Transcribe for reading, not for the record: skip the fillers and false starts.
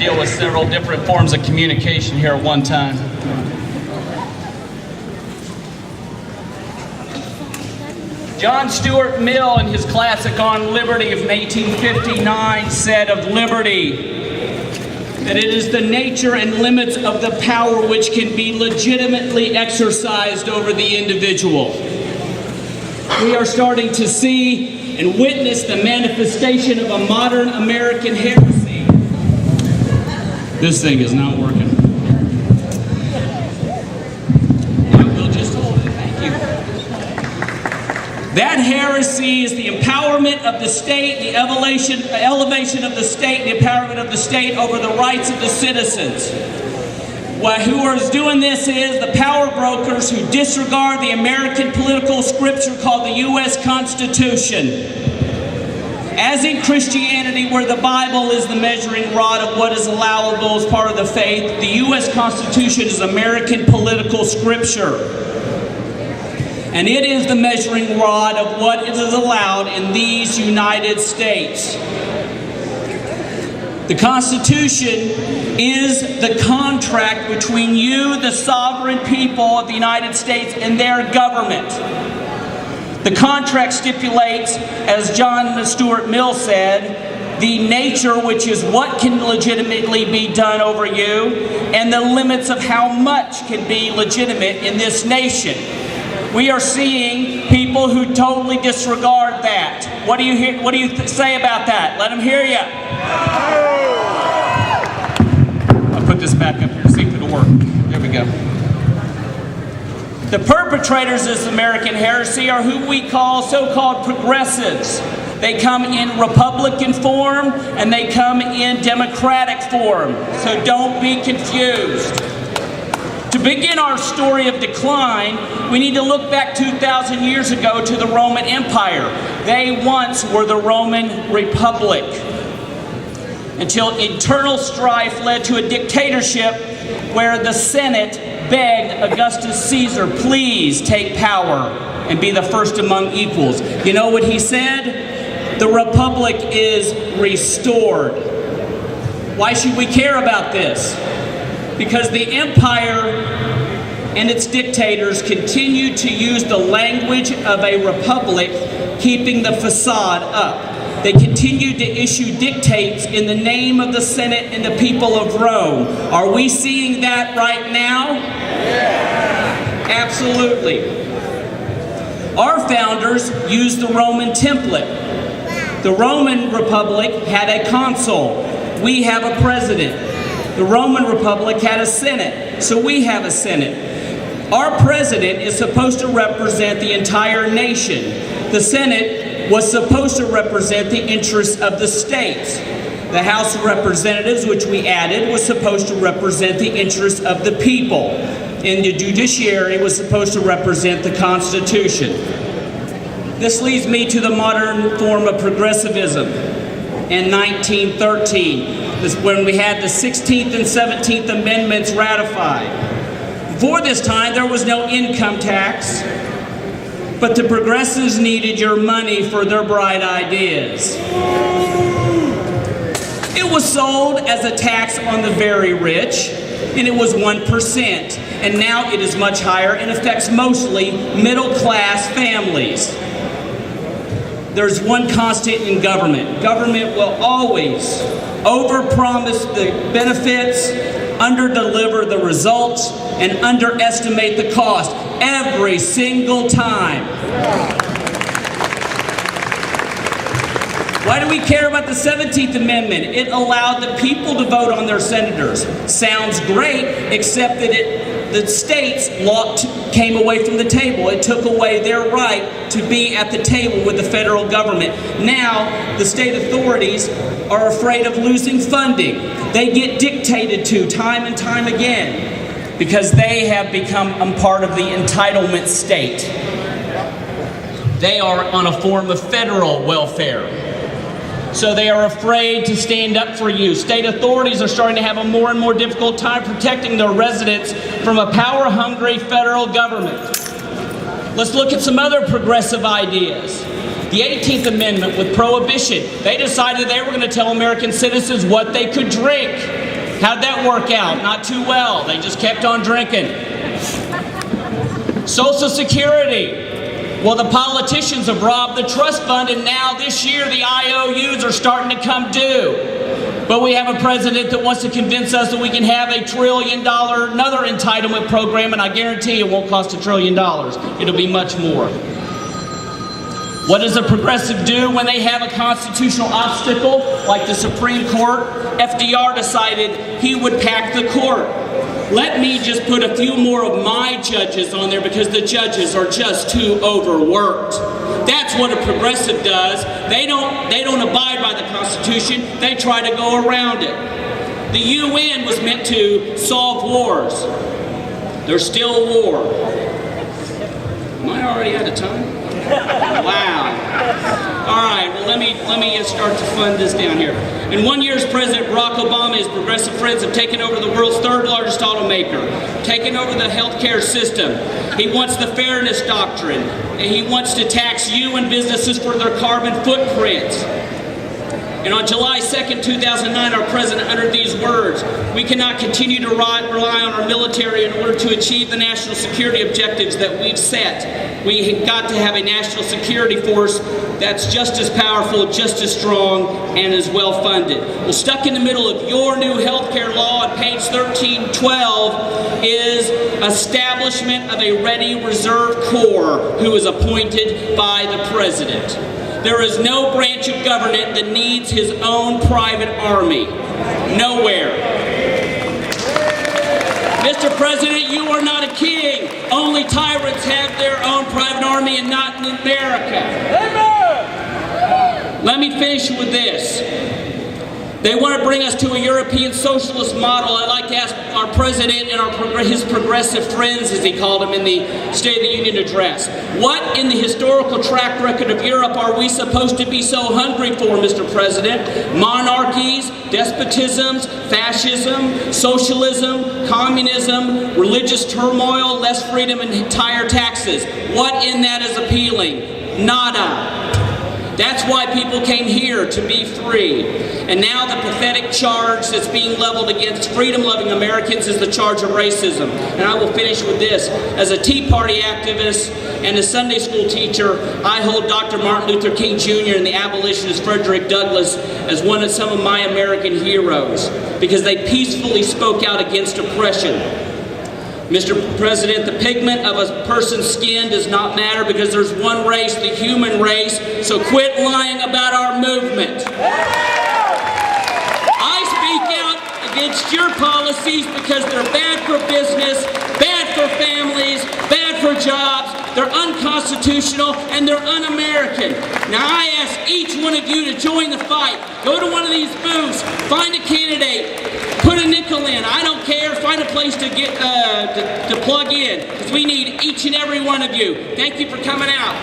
deal with several different forms of communication here at one time. John Stuart Mill, in his classic On Liberty of 1859, said of liberty that it is the nature and limits of the power which can be legitimately exercised over the individual. We are starting to see and witness the manifestation of a modern American heresy. This thing is not working. We'll just hold it. Thank you. That heresy is the empowerment of the state, the elevation of the state, the empowerment of the state over the rights of the citizens. Who is doing this is the power brokers who disregard the American political scripture called the U.S. Constitution. As in Christianity, where the Bible is the measuring rod of what is allowable as part of the faith, the U.S. Constitution is American political scripture. And it is the measuring rod of what is allowed in these United States. The Constitution is the contract between you, the sovereign people of the United States, and their government. The contract stipulates, as John Stuart Mill said, the nature, which is what can legitimately be done over you, and the limits of how much can be legitimate in this nation. We are seeing people who totally disregard that. What do you say about that? Let them hear you. I'll put this back up here, see if it'll work. There we go. The perpetrators of this American heresy are who we call so-called progressives. They come in Republican form and they come in Democratic form. So don't be confused. To begin our story of decline, we need to look back 2,000 years ago to the Roman Empire. They once were the Roman Republic, until internal strife led to a dictatorship where the Senate begged Augustus Caesar, please take power and be the first among equals. You know what he said? The Republic is restored. Why should we care about this? Because the empire and its dictators continue to use the language of a republic, keeping the facade up. They continue to issue dictates in the name of the Senate and the people of Rome. Are we seeing that right now? Yeah. Absolutely. Our founders used the Roman template. The Roman Republic had a consul. We have a president. The Roman Republic had a Senate, so we have a Senate. Our president is supposed to represent the entire nation. The Senate was supposed to represent the interests of the states. The House of Representatives, which we added, was supposed to represent the interests of the people. And the judiciary was supposed to represent the Constitution. This leads me to the modern form of progressivism. In 1913, when we had the 16th and 17th Amendments ratified. Before this time, there was no income tax, but the progressives needed your money for their bright ideas. It was sold as a tax on the very rich, and it was 1%, and now it is much higher and affects mostly middle-class families. There's one constant in government. Government will always overpromise the benefits, underdeliver the results, and underestimate the cost every single time. Why do we care about the 17th Amendment? It allowed the people to vote on their senators. Sounds great, except that the states came away from the table. It took away their right to be at the table with the federal government. Now, the state authorities are afraid of losing funding. They get dictated to time and time again because they have become a part of the entitlement state. They are on a form of federal welfare. So they are afraid to stand up for you. State authorities are starting to have a more and more difficult time protecting their residents from a power-hungry federal government. Let's look at some other progressive ideas. The 18th Amendment with prohibition. They decided they were going to tell American citizens what they could drink. How'd that work out? Not too well. They just kept on drinking. Social Security. Well, the politicians have robbed the trust fund, and now this year the IOUs are starting to come due. But we have a president that wants to convince us that we can have $1 trillion another entitlement program, and I guarantee it won't cost $1 trillion. It'll be much more. What does a progressive do when they have a constitutional obstacle, like the Supreme Court? FDR decided he would pack the court. Let me just put a few more of my judges on there because the judges are just too overworked. That's what a progressive does. They don't abide by the Constitution. They try to go around it. The UN was meant to solve wars. There's still a war. Am I already out of time? Wow. All right, well, let me start to fund this down here. In 1 year as President, Barack Obama and his progressive friends have taken over the world's third largest automaker, taken over the healthcare system. He wants the fairness doctrine, and he wants to tax you and businesses for their carbon footprints. And on July 2nd, 2009, our president uttered these words: "We cannot continue to rely on our military in order to achieve the national security objectives that we've set. We've got to have a national security force that's just as powerful, just as strong, and as well funded." Well, stuck in the middle of your new health care law on page 1312 is establishment of a ready reserve corps who is appointed by the president. There is no branch of government that needs his own private army. Nowhere. Mr. President, you are not a king. Only tyrants have their own private army, and not in America. Amen. Let me finish with this. They want to bring us to a European socialist model. I'd like to ask our president and his progressive friends, as he called them in the State of the Union address, what in the historical track record of Europe are we supposed to be so hungry for, Mr. President? Monarchies, despotisms, fascism, socialism, communism, religious turmoil, less freedom, and higher taxes. What in that is appealing? Nada. That's why people came here, to be free. And now the pathetic charge that's being leveled against freedom-loving Americans is the charge of racism. And I will finish with this. As a Tea Party activist and a Sunday school teacher, I hold Dr. Martin Luther King Jr. and the abolitionist Frederick Douglass as one of some of my American heroes, because they peacefully spoke out against oppression. Mr. President, the pigment of a person's skin does not matter because there's one race, the human race, so quit lying about our movement. I speak out against your policies because they're bad for business, bad for families, bad for jobs, they're unconstitutional, and they're un-American. Now I ask each one of you to join the fight. Go to one of these booths, find a candidate, put a nickel in. I don't care. Find a place to get to plug in, because we need each and every one of you. Thank you for coming out.